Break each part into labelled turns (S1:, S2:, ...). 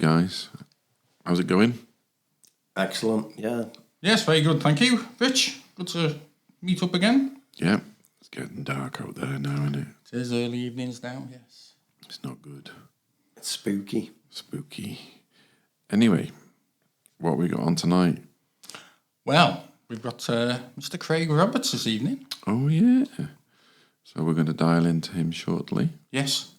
S1: guys. How's it going?
S2: Excellent, yeah.
S3: Yes, very good, thank you. Rich, good to meet up again.
S1: Yeah, it's getting dark out there now, isn't it?
S3: It is early evenings now, yes.
S1: It's not good.
S2: It's spooky.
S1: Spooky. Anyway, what we got on tonight?
S3: Well, we've got Mr. Craig Roberts this evening.
S1: Oh, yeah. So we're going to dial into him shortly.
S3: Yes.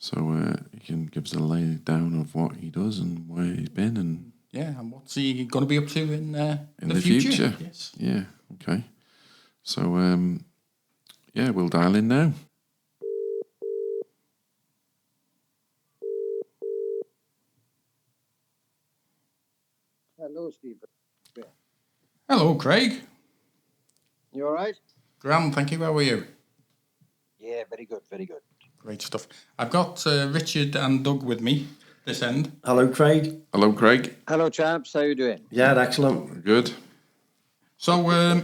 S1: So he can give us a lay down of what he does and where he's been and...
S3: Yeah, and what's he going to be up to in
S1: the future?
S3: Yes.
S1: Yeah, okay. So, yeah, we'll dial in now.
S4: Hello, Stephen.
S3: Hello, Craig.
S4: You all right?
S3: Graham, thank you. How are you?
S4: Yeah, very good, very good.
S3: Great stuff. I've got Richard and Doug with me this end.
S2: Hello, Craig.
S1: Hello, Craig.
S4: Hello, chaps. How you doing?
S2: Yeah, excellent.
S1: Good.
S3: So,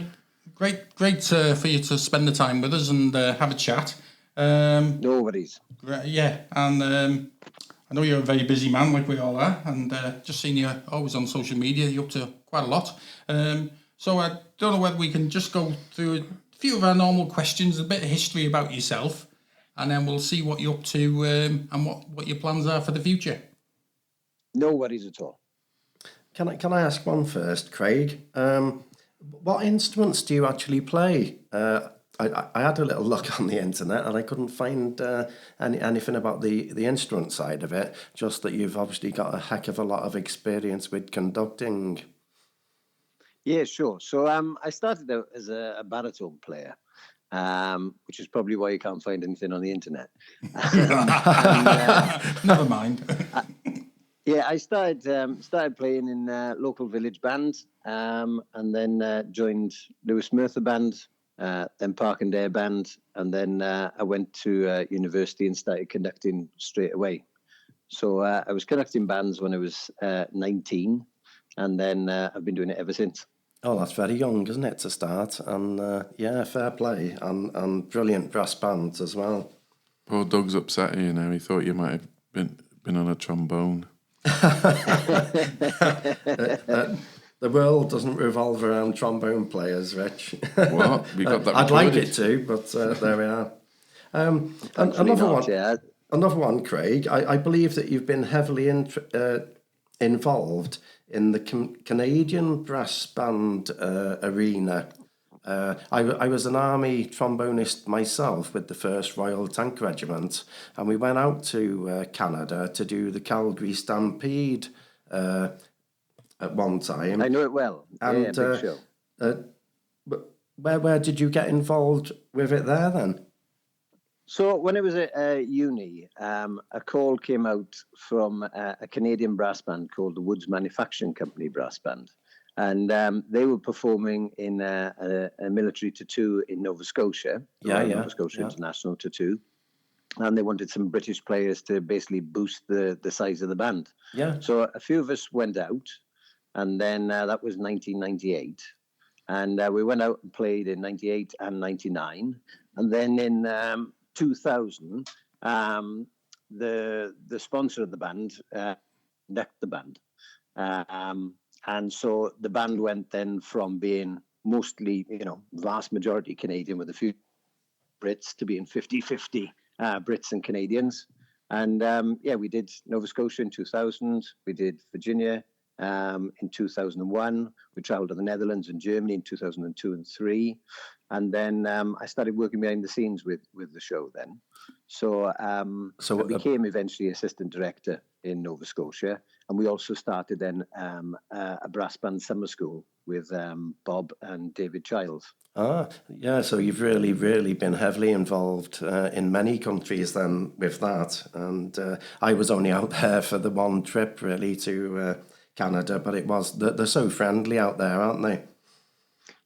S3: great for you to spend the time with us and have a chat.
S4: No worries.
S3: Yeah, and I know you're a very busy man, like we all are, and just seen you always on social media. You're up to quite a lot. So I don't know whether we can just go through a few of our normal questions, a bit of history about yourself, and then we'll see what you're up to and what your plans are for the future.
S4: No worries at all.
S2: Can I ask one first, Craig? What instruments do you actually play? I had a little look on the internet and I couldn't find anything about the instrument side of it, just that you've obviously got a heck of a lot of experience with conducting.
S4: Yeah, sure. So I started out as a baritone player, which is probably why you can't find anything on the internet.
S3: Never mind.
S4: Yeah, I started playing in local village bands, and then joined Lewis Merthyr Band, then Park and Dare Band, and then I went to university and started conducting straight away. So I was conducting bands when I was 19, and then I've been doing it ever since.
S2: Oh, that's very young, isn't it, to start? And yeah, fair play, and brilliant brass bands as well.
S1: Poor Doug's upset at you now. He thought you might have been on a trombone.
S2: The world doesn't revolve around trombone players, Rich.
S1: What? We got that
S2: I'd like
S1: recorded.
S2: it to, but there we are.
S4: Yeah.
S2: Another one, Craig. I believe that you've been heavily involved in the Canadian brass band arena. I was an army trombonist myself with the 1st Royal Tank Regiment, and we went out to Canada to do the Calgary Stampede at one time.
S4: I know it well.
S2: And
S4: big show.
S2: Where did you get involved with it there then?
S4: So when I was at uni, a call came out from a Canadian brass band called the Woods Manufacturing Company Brass Band. And they were performing in a military tattoo in Nova Scotia. Nova Scotia International Tattoo. And they wanted some British players to basically boost the size of the band.
S2: Yeah.
S4: So a few of us went out, and then that was 1998. And we went out and played in 98 and 99. And then in 2000, the sponsor of the band left the band. And so the band went then from being mostly, vast majority Canadian with a few Brits to being 50-50 Brits and Canadians. And we did Nova Scotia in 2000. We did Virginia in 2001. We traveled to the Netherlands and Germany in 2002 and 2003. And then I started working behind the scenes with the show then. So I became eventually assistant director in Nova Scotia. And we also started then a brass band summer school with Bob and David Childs.
S2: Ah, yeah, so you've really, really been heavily involved in many countries then with that. And I was only out there for the one trip really to Canada, but they're so friendly out there, aren't they?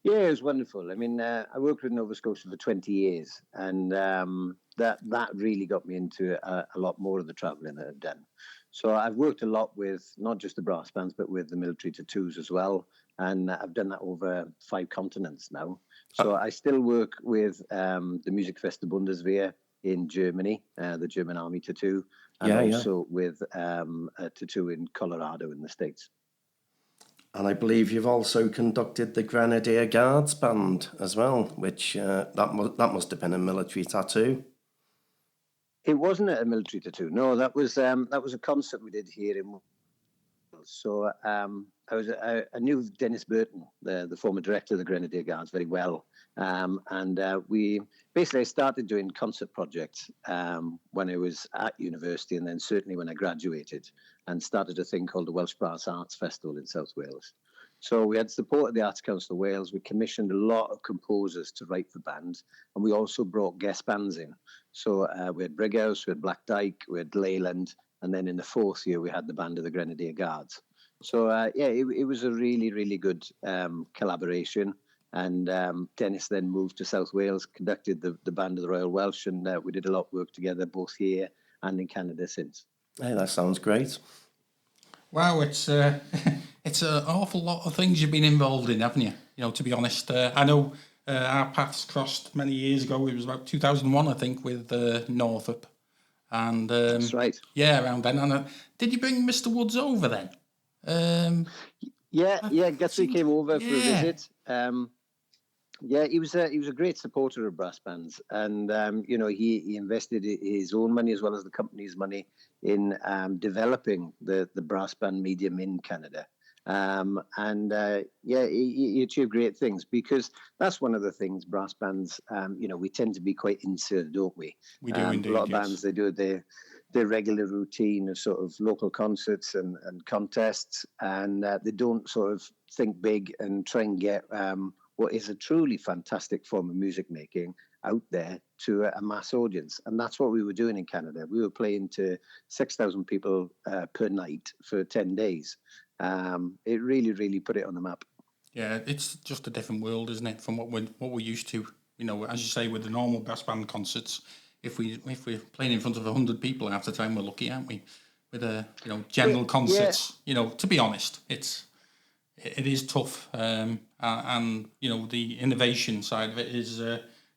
S4: Yeah, it was wonderful. I mean, I worked with Nova Scotia for 20 years, and that really got me into a lot more of the traveling that I've done. So I've worked a lot with not just the brass bands, but with the military tattoos as well. And I've done that over 5 continents now. So I still work with the Musikfest der Bundeswehr in Germany, the German Army Tattoo, and
S2: Yeah, yeah.
S4: also with a tattoo in Colorado in the States.
S2: And I believe you've also conducted the Grenadier Guards Band as well, which that must have been a military tattoo.
S4: It wasn't a military tattoo. No, that was a concert we did here in Wales. So I knew Dennis Burton, the former director of the Grenadier Guards, very well, and we basically started doing concert projects when I was at university, and then certainly when I graduated, and started a thing called the Welsh Brass Arts Festival in South Wales. So we had support of the Arts Council of Wales. We commissioned a lot of composers to write for bands, and we also brought guest bands in. So we had Brighouse, we had Black Dyke, we had Leyland, and then in the fourth year we had the band of the Grenadier Guards. So it was a really, really good collaboration. And Dennis then moved to South Wales, conducted the band of the Royal Welsh, and we did a lot of work together both here and in Canada since.
S2: Hey, that sounds great.
S3: Wow, it's it's an awful lot of things you've been involved in, haven't you? You know, to be honest, I know our paths crossed many years ago. It was about 2001, I think, with Northup, and
S4: That's right.
S3: yeah, around then. And did you bring Mr. Woods over then?
S4: Yeah, Guthrie came over for a
S3: Yeah.
S4: visit. Yeah, he was a great supporter of brass bands, and he invested his own money as well as the company's money in developing the brass band medium in Canada. He achieved great things, because that's one of the things brass bands. We tend to be quite insular, don't we?
S3: We do indeed.
S4: A lot of
S3: yes.
S4: bands, they do their regular routine of sort of local concerts and contests, and they don't sort of think big and try and get what is a truly fantastic form of music making out there to a mass audience. And that's what we were doing in Canada. We were playing to 6,000 people per night for 10 days. It really, really put it on the map.
S3: Yeah, it's just a different world, isn't it, from what we're used to? You know, as you say, with the normal brass band concerts, if we're playing in front of 100 people half the time, we're lucky, aren't we? With general concerts, to be honest, it is tough, and the innovation side of it is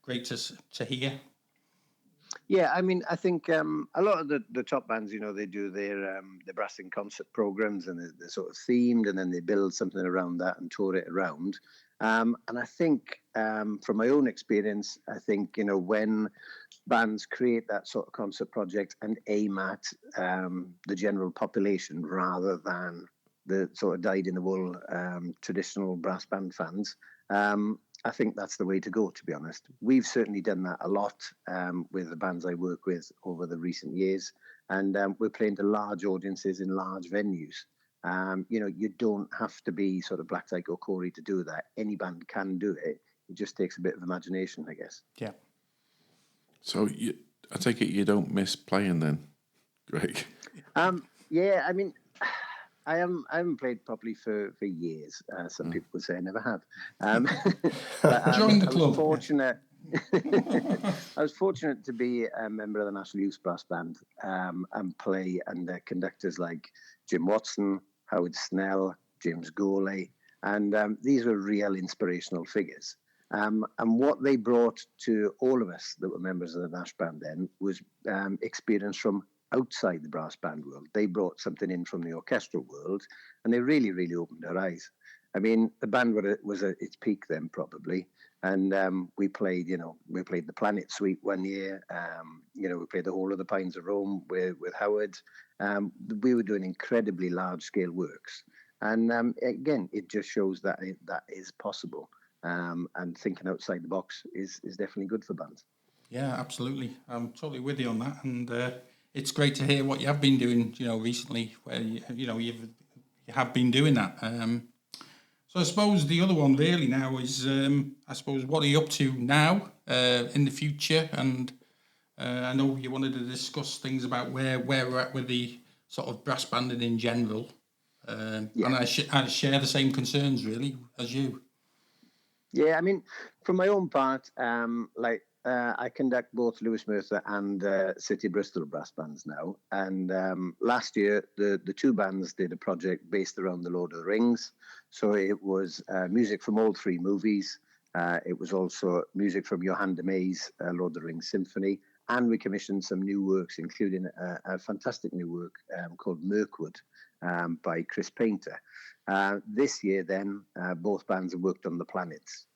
S3: great to hear.
S4: Yeah, I mean, I think a lot of the top bands, they do their brass in concert programs, and they're sort of themed, and then they build something around that and tour it around. And I think from my own experience, I think, when bands create that sort of concert project and aim at the general population rather than the sort of dyed-in-the-wool traditional brass band fans, I think that's the way to go, to be honest. We've certainly done that a lot with the bands I work with over the recent years, and we're playing to large audiences in large venues. You don't have to be sort of Black Dyke or Corey to do that. Any band can do it. It just takes a bit of imagination, I guess.
S3: Yeah.
S1: So I take it you don't miss playing then, Greg?
S4: Yeah, I mean, I haven't played properly for years. Some people would say I never have. But,
S3: Join the club.
S4: I was fortunate to be a member of the National Youth Brass Band and play under conductors like Jim Watson, Howard Snell, James Gourlay, and these were real inspirational figures. And what they brought to all of us that were members of the Nash Band then was experience from outside the brass band world. They brought something in from the orchestral world, and they really, really opened our eyes. I mean, the band was at its peak then, probably. And we played the Planet Suite one year. We played the Hall of the Pines of Rome with Howard. We were doing incredibly large-scale works. And again, it just shows that that is possible. And thinking outside the box is definitely good for bands. Yeah,
S3: absolutely. I'm totally with you on that. And it's great to hear what you have been doing, recently, where you have been doing that. So I suppose the other one really now is, what are you up to now in the future? And I know you wanted to discuss things about where we're at with the sort of brass banding in general. And I share the same concerns really as you.
S4: Yeah, I mean, for my own part, I conduct both Lewis Merthyr and City Bristol brass bands now. And last year, the two bands did a project based around the Lord of the Rings. So it was music from all three movies. It was also music from Johann de Meij's Lord of the Rings Symphony and we commissioned some new works, including a fantastic new work called Mirkwood by Chris Painter. This year, then, both bands have worked on The Planets.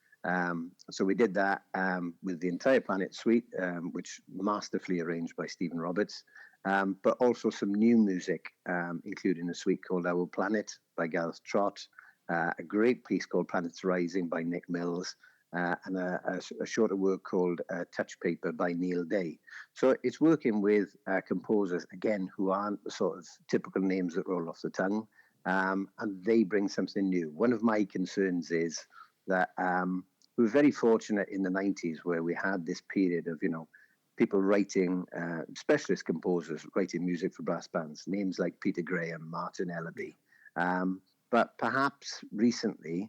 S4: So we did that with the entire Planet suite, which masterfully arranged by Stephen Roberts, but also some new music, including a suite called Our Planet by Gareth Trott, a great piece called Planets Rising by Nick Mills, and a shorter work called Touch Paper by Neil Day. So it's working with composers, again, who aren't the sort of typical names that roll off the tongue, and they bring something new. One of my concerns is that we were very fortunate in the 90s where we had this period of, people writing, specialist composers writing music for brass bands, names like Peter Graham, Martin Ellaby. But perhaps recently,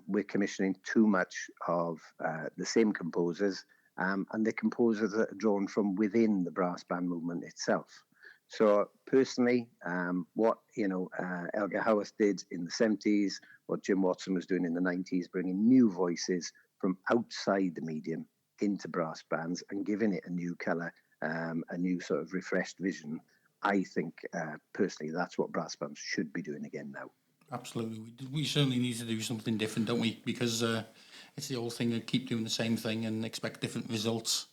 S4: we're commissioning too much of the same composers, and the composers that are drawn from within the brass band movement itself. So personally, what Elgar Howarth did in the 70s, what Jim Watson was doing in the 90s, bringing new voices from outside the medium into brass bands and giving it a new colour, a new sort of refreshed vision. I think personally that's what brass bands should be doing again now.
S3: Absolutely. We certainly need to do something different, don't we? Because it's the old thing of keep doing the same thing and expect different results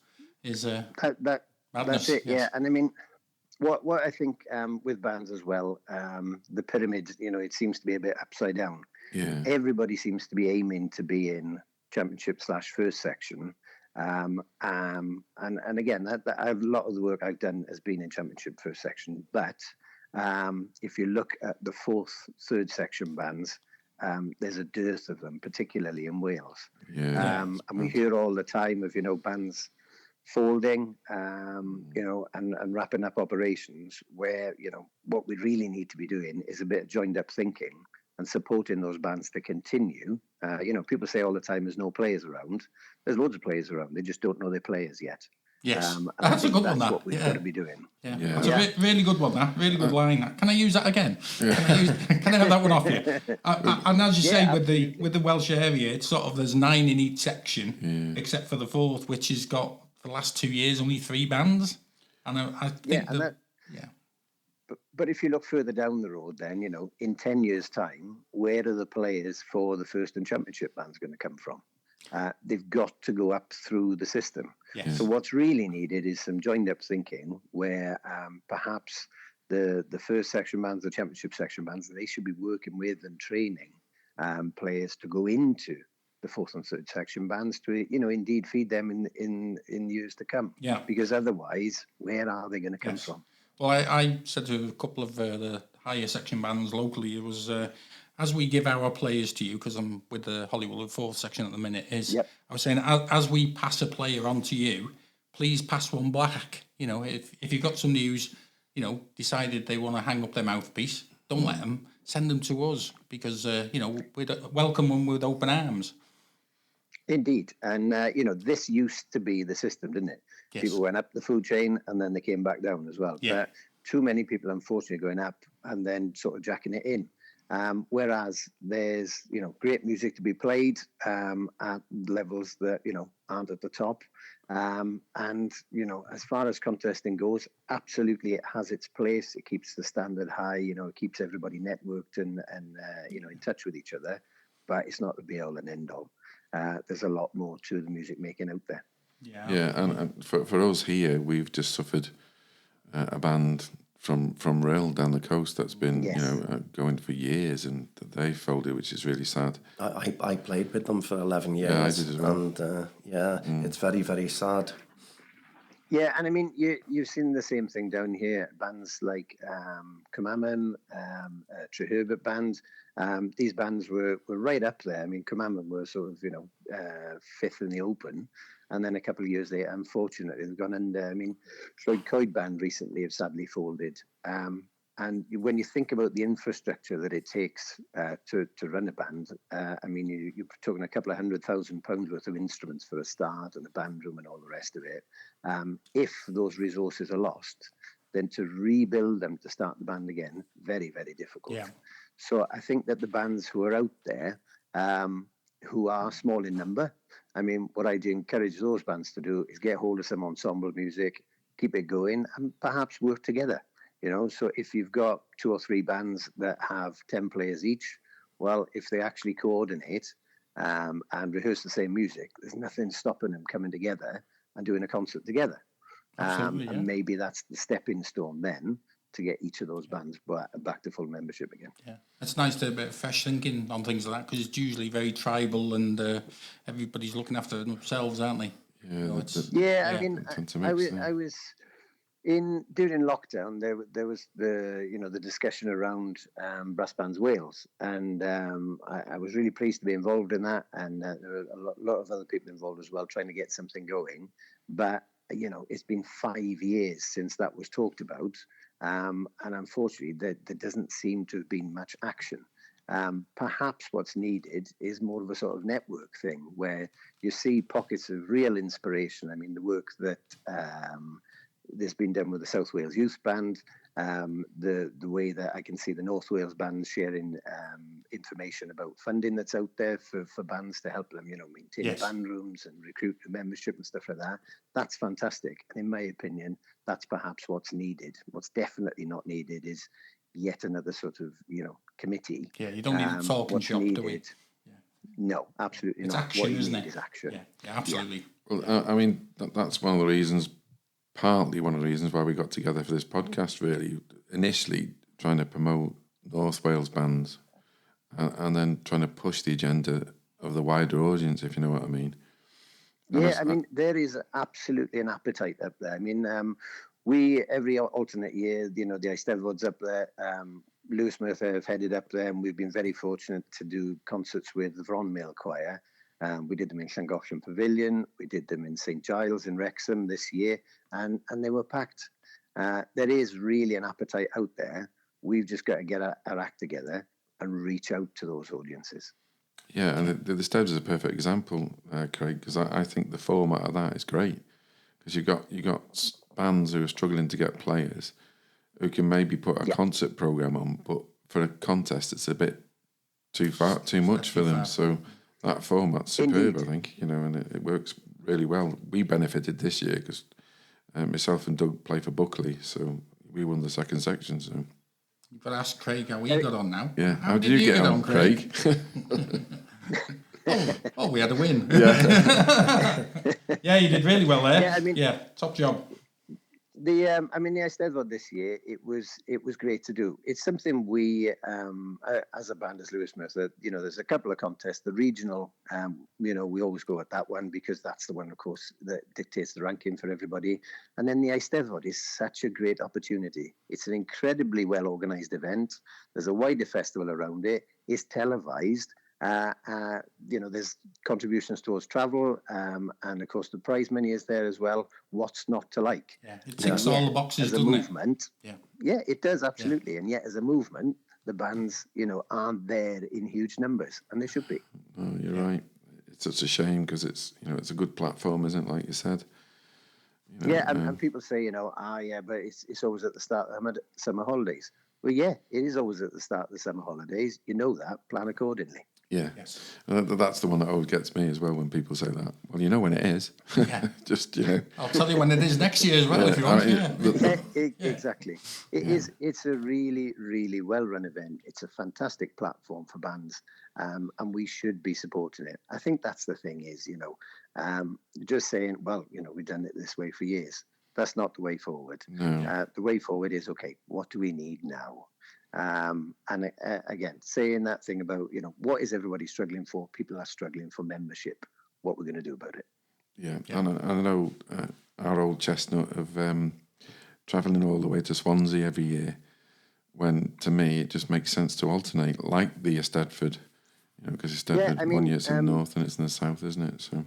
S3: is madness.
S4: That's it,
S3: yes.
S4: yeah. And I mean, what I think with bands as well, the pyramid, it seems to be a bit upside down.
S1: Yeah.
S4: Everybody seems to be aiming to be in championship/first section. And again, a lot of the work I've done has been in championship first section, but if you look at the fourth, third section bands, there's a dearth of them, particularly in Wales.
S1: Yeah.
S4: And we hear all the time of, bands folding, and wrapping up operations where, what we really need to be doing is a bit of joined up thinking and supporting those bands to continue. People say all the time there's no players around. There's loads of players around. They just don't know they're players yet.
S3: Yes,
S4: and
S3: that's a good one.
S4: That's
S3: That
S4: what we've got to be doing.
S3: Yeah,
S1: Yeah.
S3: that's a really good one. That really good line. That. Can I use that again? Can I have that one off you? And as you say, with the Welsh area, it's sort of there's 9 in each section, except for the fourth, which has got for the last 2 years only 3 bands. And I think
S4: But if you look further down the road, then in 10 years' time, where are the players for the first and championship bands going to come from? They've got to go up through the system.
S3: Yes.
S4: So what's really needed is some joined-up thinking where perhaps the first section bands, the championship section bands, they should be working with and training players to go into the fourth and third section bands to, indeed feed them in years to come.
S3: Yeah.
S4: Because otherwise, where are they going to come from?
S3: Well, I said to a couple of the higher section bands locally, it was as we give our players to you, because I'm with the Hollywood fourth section at the minute, I was saying, as we pass a player on to you, please pass one back. If you've got somebody who's, decided they want to hang up their mouthpiece, don't let them, send them to us, because, we'd welcome them with open arms.
S4: Indeed. And, this used to be the system, didn't it?
S3: Yes.
S4: People went up the food chain and then they came back down as well.
S3: Yeah.
S4: But too many people, unfortunately, going up and then sort of jacking it in. Whereas there's, great music to be played at levels that, aren't at the top. And, as far as contesting goes, absolutely it has its place. It keeps the standard high, it keeps everybody networked and in touch with each other. But it's not the be all and end all. There's a lot more to the music making out there.
S1: Yeah, and for us here, we've just suffered a band from Rail down the coast that's been going for years, and they folded, which is really sad.
S2: I played with them for 11 years.
S1: Yeah, I did as well.
S2: And it's very, very sad.
S4: Yeah, and I mean, you've seen the same thing down here. Bands like Cwmaman, Treherbert Band. These bands were right up there. I mean, Cwmaman were sort of, fifth in the Open. And then a couple of years later, unfortunately, they've gone under. I mean, Lloyd Coyd Band recently have sadly folded. And when you think about the infrastructure that it takes to run a band, I mean, you're talking a couple of £100,000 worth of instruments for a start and a band room and all the rest of it. If those resources are lost, then to rebuild them to start the band again, very, very difficult.
S3: Yeah.
S4: So I think that the bands who are out there, who are small in number, I mean, what I'd encourage those bands to do is get hold of some ensemble music, keep it going, and perhaps work together. So if you've got 2 or 3 bands that have 10 players each, well, if they actually coordinate and rehearse the same music, there's nothing stopping them coming together and doing a concert together. And maybe that's the stepping stone then to get each of those bands back to full membership again.
S3: Yeah, it's nice to have a bit of fresh thinking on things like that, because it's usually very tribal and everybody's looking after themselves, aren't they?
S1: Yeah,
S4: I mean, I was during lockdown. There was the discussion around Brass Bands Wales, and I was really pleased to be involved in that, and there were a lot of other people involved as well, trying to get something going. But it's been 5 years since that was talked about. And unfortunately, there doesn't seem to have been much action. Perhaps what's needed is more of a sort of network thing where you see pockets of real inspiration. I mean, the work that there's been done with the South Wales Youth Band, the way that I can see the North Wales bands sharing information about funding that's out there for bands to help them, maintain band rooms and recruit membership and stuff like that. That's fantastic. And in my opinion, that's perhaps what's needed. What's definitely not needed is yet another sort of, committee.
S3: Yeah, you don't need a talking shop, do we?
S4: Yeah. No, absolutely
S3: it's
S4: not.
S3: Action,
S4: what you
S3: isn't
S4: need
S3: it?
S4: is action.
S3: Yeah, absolutely.
S1: Yeah. Well, I mean, that's one of the reasons, partly one of the reasons why we got together for this podcast, really. Initially trying to promote North Wales bands and then trying to push the agenda of the wider audience, if you know what I mean.
S4: And there is absolutely an appetite up there. I mean, we, every alternate year, the Eisteddfod's up there. Lewis Merthyr have headed up there, and we've been very fortunate to do concerts with the Vronmail Choir. We did them in Llangollen Pavilion. We did them in St Giles in Wrexham this year, and they were packed. There is really an appetite out there. We've just got to get our act together and reach out to those audiences.
S1: Yeah, and the Stebbs is a perfect example, Craig, because I think the format of that is great, because you got bands who are struggling to get players who can maybe put a concert program on, but for a contest it's a bit too much for them. So that format's superb, I think, and it works really well. We benefited this year because myself and Doug play for Buckley, so we won the second section. So
S3: you've got to ask Craig how he got on now.
S1: Yeah, how did you get on, Craig?
S3: oh, we had a win. Yeah, yeah, you did really well there.
S4: Yeah, I mean,
S3: top job.
S4: The Eisteddfod this year, it was great to do. It's something we, as a band, as Lewis Merthyr, there's a couple of contests. The regional, we always go at that one because that's the one, of course, that dictates the ranking for everybody. And then the Eisteddfod is such a great opportunity. It's an incredibly well organised event. There's a wider festival around it. It's televised. There's contributions towards travel, and of course the prize money is there as well. What's not to like?
S3: Yeah, it ticks all the boxes,
S4: doesn't it? As a movement, it does absolutely. Yeah. And yet, as a movement, the bands, aren't there in huge numbers, and they should be.
S1: Oh, you're right. It's such a shame because it's it's a good platform, isn't it? Like you said.
S4: And people say, but it's always at the start of the summer holidays. Well, yeah, it is always at the start of the summer holidays. You know that. Plan accordingly.
S1: Yeah, yes. That's the one that always gets me as well when people say that. Well, you know when it is.
S3: Yeah.
S1: Just,
S3: I'll tell you when it is next year as well if you want.
S4: Exactly. It's a really, really well-run event. It's a fantastic platform for bands, and we should be supporting it. I think that's the thing is, just saying, well, we've done it this way for years. That's not the way forward.
S1: No.
S4: The way forward is, okay, what do we need now? And again, saying that thing about, what is everybody struggling for? People are struggling for membership. What we're going to do about it.
S1: Yeah. And I know our old chestnut of travelling all the way to Swansea every year, when to me it just makes sense to alternate, like the Eisteddfod, because Eisteddfod, one year it's in the north and it's in the south, isn't it? So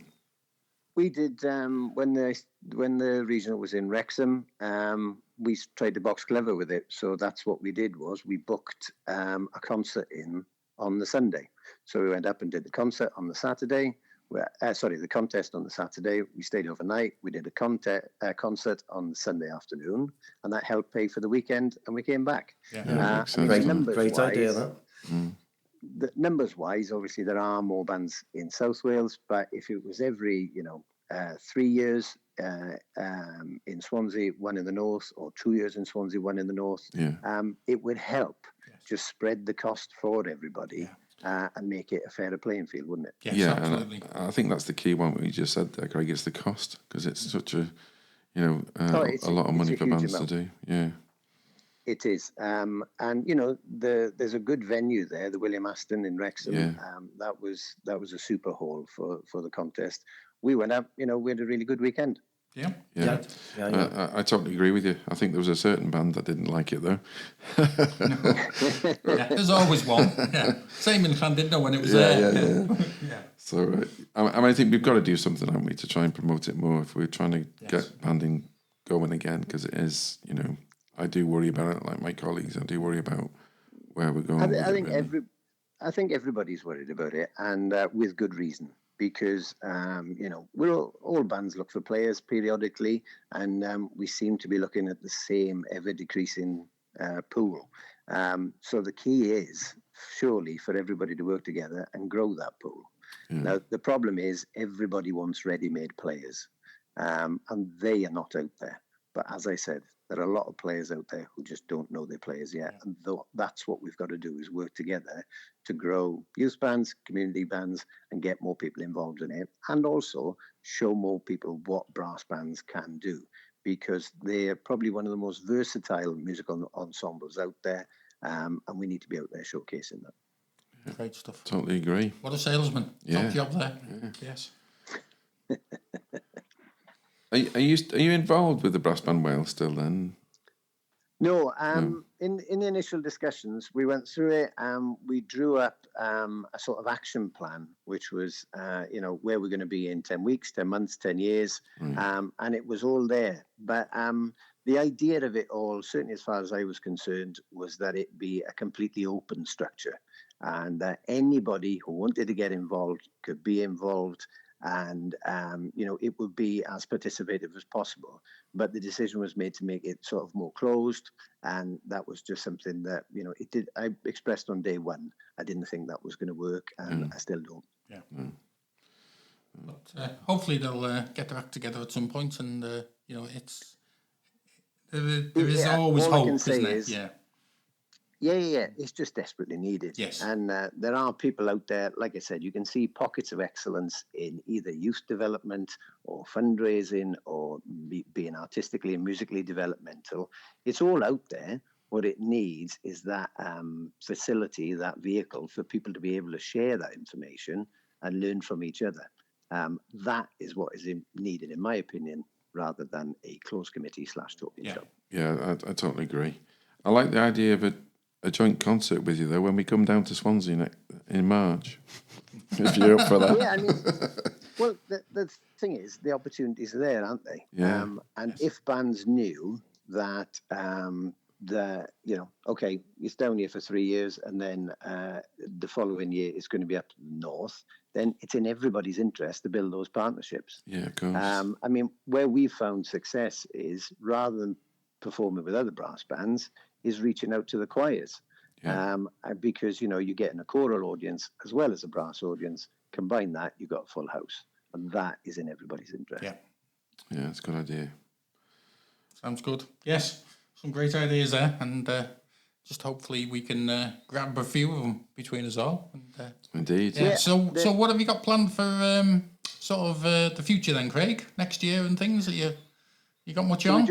S4: we did when the regional was in Wrexham. We tried to box clever with it, so that's what we did. Was we booked a concert on the Sunday. So we went up and did the concert on the Saturday. The contest on the Saturday. We stayed overnight. We did a concert on the Sunday afternoon, and that helped pay for the weekend. And we came back.
S1: Yeah,
S2: great idea that.
S4: the numbers wise, obviously there are more bands in South Wales, but if it was every 3 years in Swansea, one in the north, or 2 years in Swansea, one in the north, it would help just spread the cost for everybody. And make it a fairer playing field, wouldn't it?
S3: Yes,
S1: Yeah,
S3: absolutely.
S1: and I think that's the key one. What you just said there, Craig. It's the cost, because it's such a a lot of money for bands to do. Yeah,
S4: it is. And there's a good venue there, the William Aston in Wrexham.
S1: Yeah.
S4: That was a super hall for the contest. We went up. We had a really good weekend.
S3: Yeah.
S2: Yeah.
S1: I totally agree with you. I think there was a certain band that didn't like it though.
S3: Yeah, there's always one. Yeah, same in Llandudno when it was there. Yeah.
S1: So I think we've got to do something, haven't we, to try and promote it more if we're trying to get banding going again, because it is, I do worry about it, like my colleagues. I do worry about where we're going.
S4: I think everybody's worried about it, and with good reason. Because we're all bands look for players periodically, and we seem to be looking at the same ever decreasing pool. So the key is surely for everybody to work together and grow that pool. Now the problem is everybody wants ready-made players, and they are not out there. But as I said, there are a lot of players out there who just don't know their players yet. And that's what we've got to do, is work together to grow youth bands, community bands, and get more people involved in it. And also show more people what brass bands can do, because they're probably one of the most versatile musical ensembles out there. And we need to be out there showcasing that.
S3: Great stuff.
S1: Totally agree.
S3: What a salesman.
S1: Yeah.
S3: Top job there. Yeah. Yes.
S1: Are you involved with the Brass Band Wales still then?
S4: No, in the initial discussions, we went through it. We drew up a sort of action plan, which was, where we're going to be in 10 weeks, 10 months, 10 years. And it was all there. But the idea of it all, certainly as far as I was concerned, was that it be a completely open structure, and that anybody who wanted to get involved could be involved. And it would be as participative as possible, but the decision was made to make it sort of more closed, and that was just something that I expressed on day one. I didn't think that was going to work, and I still don't.
S3: But hopefully they'll get their act together at some point, and it's there is always
S4: all
S3: hope,
S4: I can say
S3: isn't it?
S4: Yeah. It's just desperately needed.
S3: Yes.
S4: And there are people out there, like I said, you can see pockets of excellence in either youth development or fundraising or being artistically and musically developmental. It's all out there. What it needs is that facility, that vehicle for people to be able to share that information and learn from each other. That is what is needed, in my opinion, rather than a closed committee / talking show.
S1: Yeah, I totally agree. I like the idea of a joint concert with you, though, when we come down to Swansea in March. If you're up for that.
S4: Yeah, I mean, well, the thing is, the opportunities are there, aren't they?
S1: Yeah.
S4: And if bands knew that, okay, it's down here for 3 years, and then the following year it's going to be up to the north, then it's in everybody's interest to build those partnerships.
S1: Yeah, of course.
S4: I mean, where we've found success is, rather than performing with other brass bands, is reaching out to the choirs. Because you're getting a choral audience as well as a brass audience. Combine that, you've got a full house, and that is in everybody's interest.
S3: Yeah,
S1: it's a good idea.
S3: Sounds good. Yes, some great ideas there, and just hopefully we can grab a few of them between us all. And,
S1: Indeed.
S3: Yeah. So what have you got planned for the future then, Craig? Next year and things? You got much on?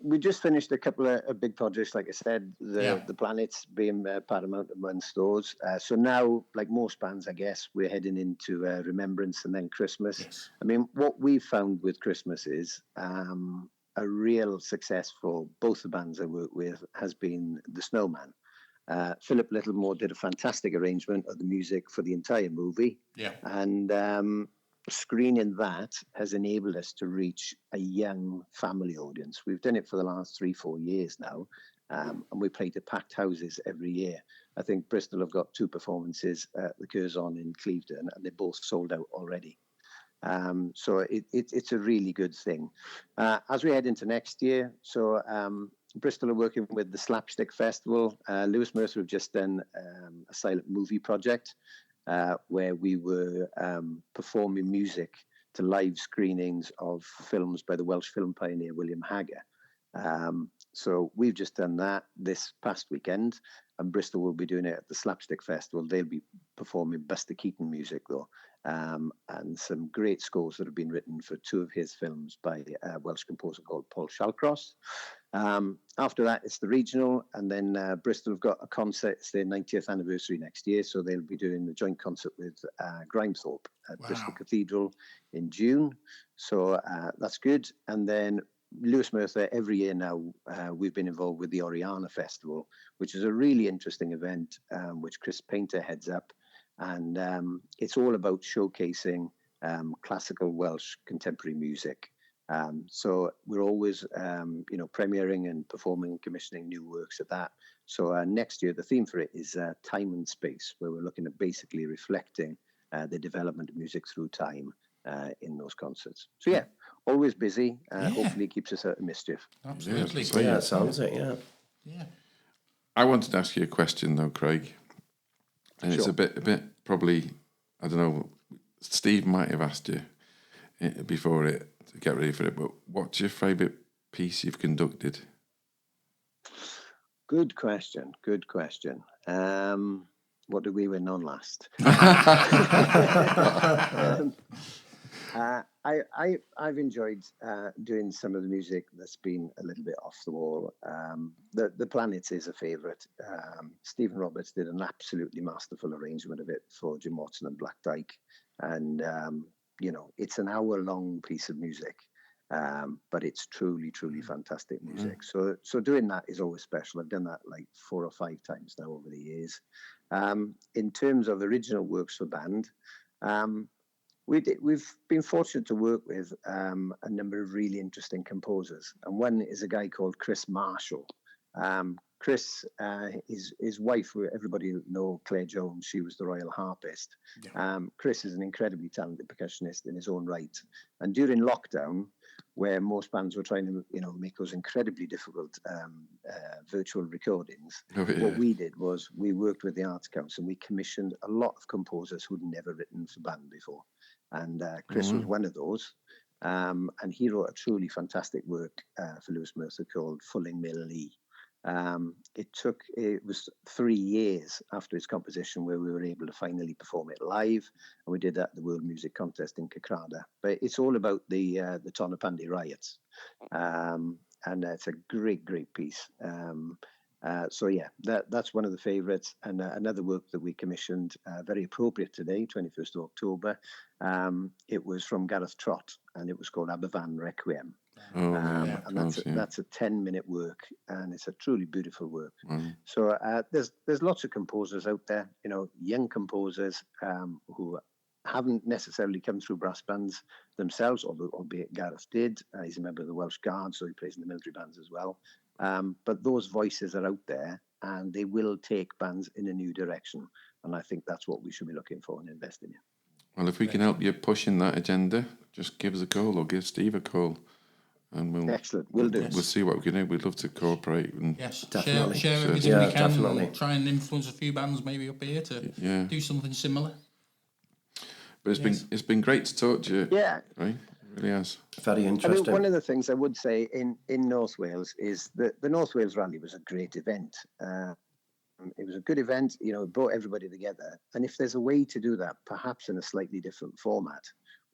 S4: We just finished a couple of big projects, like I said, the Planets being Paramount and One Stores. So now, like most bands, I guess, we're heading into Remembrance and then Christmas.
S3: Yes.
S4: I mean, what we've found with Christmas is a real success for both the bands I work with has been The Snowman. Philip Littlemore did a fantastic arrangement of the music for the entire movie.
S3: Yeah.
S4: And screening that has enabled us to reach a young family audience. We've done it for the last 3-4 years now, and we play to packed houses every year. I think Bristol have got 2 performances at the Curzon in Clevedon, and they're both sold out already. So it's a really good thing. As we head into next year, so Bristol are working with the Slapstick Festival. Lewis Mercer have just done a silent movie project where we were performing music to live screenings of films by the Welsh film pioneer William Hagger. So we've just done that this past weekend, and Bristol will be doing it at the Slapstick Festival. They'll be performing Buster Keaton music, though, and some great scores that have been written for 2 of his films by a Welsh composer called Paul Shallcross. After that, it's the regional, and then Bristol have got a concert. It's their 90th anniversary next year, so they'll be doing a joint concert with Grimethorpe at Bristol Cathedral in June. So that's good. And then Lewis Mercer, every year now, we've been involved with the Oriana Festival, which is a really interesting event, which Chris Painter heads up. And it's all about showcasing classical Welsh contemporary music. So we're always, premiering and performing and commissioning new works at that. So next year, the theme for it is time and space, where we're looking at basically reflecting the development of music through time in those concerts. So yeah, always busy. Hopefully it keeps us out of mischief.
S3: Absolutely.
S2: Yeah, it sounds it, yeah.
S3: Yeah.
S1: I wanted to ask you a question though, Craig, and it's a bit probably, I don't know, Steve might have asked you before it to get ready for it, but what's your favourite piece you've conducted?
S4: Good question. What did we win on last? I've enjoyed doing some of the music that's been a little bit off the wall. The Planets is a favourite. Stephen Roberts did an absolutely masterful arrangement of it for Jim Watson and Black Dyke, and it's an hour-long piece of music, but it's truly fantastic music. So doing that is always special. I've done that like 4 or 5 times now over the years. In terms of original works for band, we've been fortunate to work with a number of really interesting composers, and one is a guy called Chris Marshall. Chris, his wife, everybody know Claire Jones, she was the royal harpist. Yeah. Chris is an incredibly talented percussionist in his own right. And during lockdown, where most bands were trying to, make those incredibly difficult virtual recordings, what we did was we worked with the Arts Council and we commissioned a lot of composers who'd never written for band before. And Chris was one of those. And he wrote a truly fantastic work for Lewis Mercer called Fulling Mill Lee. It was 3 years after his composition where we were able to finally perform it live, and we did that at the World Music Contest in Cakrada. But it's all about the Tonypandy riots, and it's a great piece. So yeah, that's one of the favourites. And another work that we commissioned, very appropriate today, 21st of October. It was from Gareth Trott, and it was called Aberfan Requiem. And that's a 10-minute work, and it's a truly beautiful work. So there's lots of composers out there, young composers who haven't necessarily come through brass bands themselves, albeit Gareth did. He's a member of the Welsh Guard, so he plays in the military bands as well. But those voices are out there, and they will take bands in a new direction. And I think that's what we should be looking for and investing in.
S1: Well, if we can help you push in that agenda, just give us a call or give Steve a call. And we'll do. We'll see what we can do. We'd love to cooperate. And
S3: yes,
S2: definitely.
S3: Share everything we can.
S2: Definitely.
S3: And try and influence a few bands maybe up here to do something similar.
S1: But it's been great to talk to you.
S4: Yeah,
S1: right. It really has.
S2: Very interesting.
S4: I mean, one of the things I would say in North Wales is that the North Wales Rally was a great event. It was a good event. It brought everybody together. And if there's a way to do that, perhaps in a slightly different format,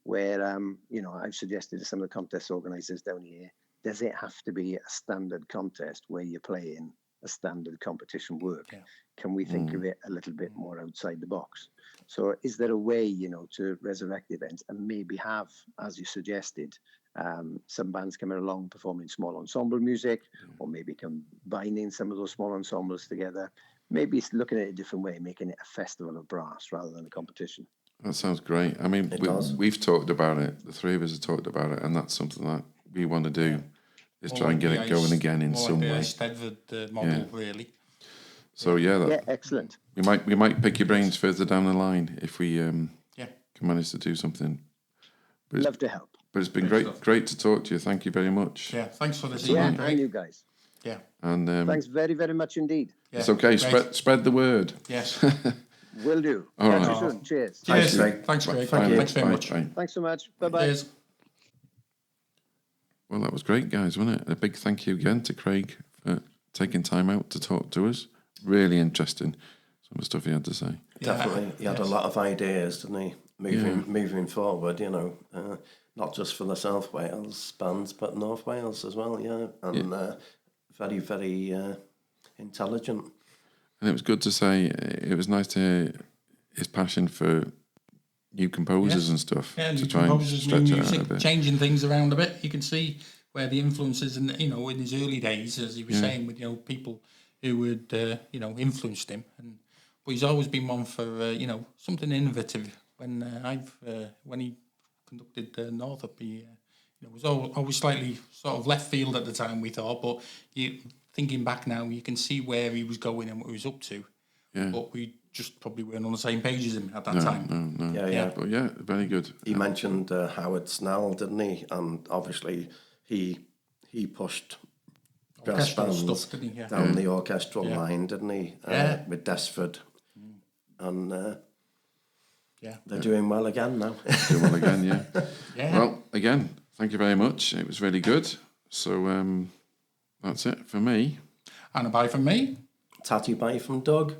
S4: where, I've suggested to some of the contest organisers down here, does it have to be a standard contest where you're playing a standard competition work? Yeah. Can we think of it a little bit more outside the box? So is there a way, to resurrect events and maybe have, as you suggested, some bands coming along performing small ensemble music, or maybe combining some of those small ensembles together? Maybe it's looking at it a different way, making it a festival of brass rather than a competition.
S1: That sounds great. I mean, we've talked about it. The three of us have talked about it, and that's something that we want to do, is try and get it going again in some way.
S3: Stedford model, really.
S1: So
S4: excellent.
S1: We might pick your brains further down the line if we can manage to do something.
S4: Love to help.
S1: But it's been great to talk to you. Thank you very much.
S3: Yeah, thanks for this.
S4: And you guys.
S3: Yeah.
S1: And
S4: Thanks very, very much indeed.
S3: Yeah.
S1: it's okay.
S3: Great.
S1: Spread the word.
S3: Yes.
S4: Will do.
S1: All
S4: Catch
S1: right.
S4: you soon. Cheers.
S3: Cheers.
S2: Craig.
S3: Thanks, Craig.
S2: Thank you.
S3: Thanks very
S1: Bye,
S3: much.
S1: bye.
S4: Thanks so much. Bye-bye.
S3: Cheers.
S1: Well, that was great, guys, wasn't it? A big thank you again to Craig for taking time out to talk to us. Really interesting, some of the stuff he had to say.
S2: Definitely, he had a
S3: yes.
S2: lot of ideas, didn't he? Moving forward, you know, not just for the South Wales bands, but North Wales as well. Yeah, and very, very intelligent.
S1: And it was good to say, it was nice to hear his passion for new composers
S3: Yes.
S1: and stuff,
S3: Yeah,
S1: to
S3: new
S1: try and
S3: composers, new
S1: stretch it out a
S3: music,
S1: bit.
S3: changing things around a bit. You can see where the influences, and in his early days, as he was saying, with people who had influenced him, but he's always been one for something innovative. When he conducted Northup, he was always slightly sort of left field at the time, we thought, but thinking back now, you can see where he was going and what he was up to.
S1: Yeah.
S3: But we just probably weren't on the same page as him at that time.
S1: No.
S2: Yeah.
S1: But yeah, very good.
S2: He mentioned Howard Snell, didn't he? And obviously, he pushed brass
S3: Orchestral
S2: bands
S3: stuff, didn't he? Yeah.
S2: down the orchestral line, didn't he? With Desford, and they're doing well again now.
S1: Do well again, yeah.
S3: Yeah.
S1: Well, again, thank you very much. It was really good. So that's it for me.
S3: And a bye from me.
S2: Tatty bye from Doug.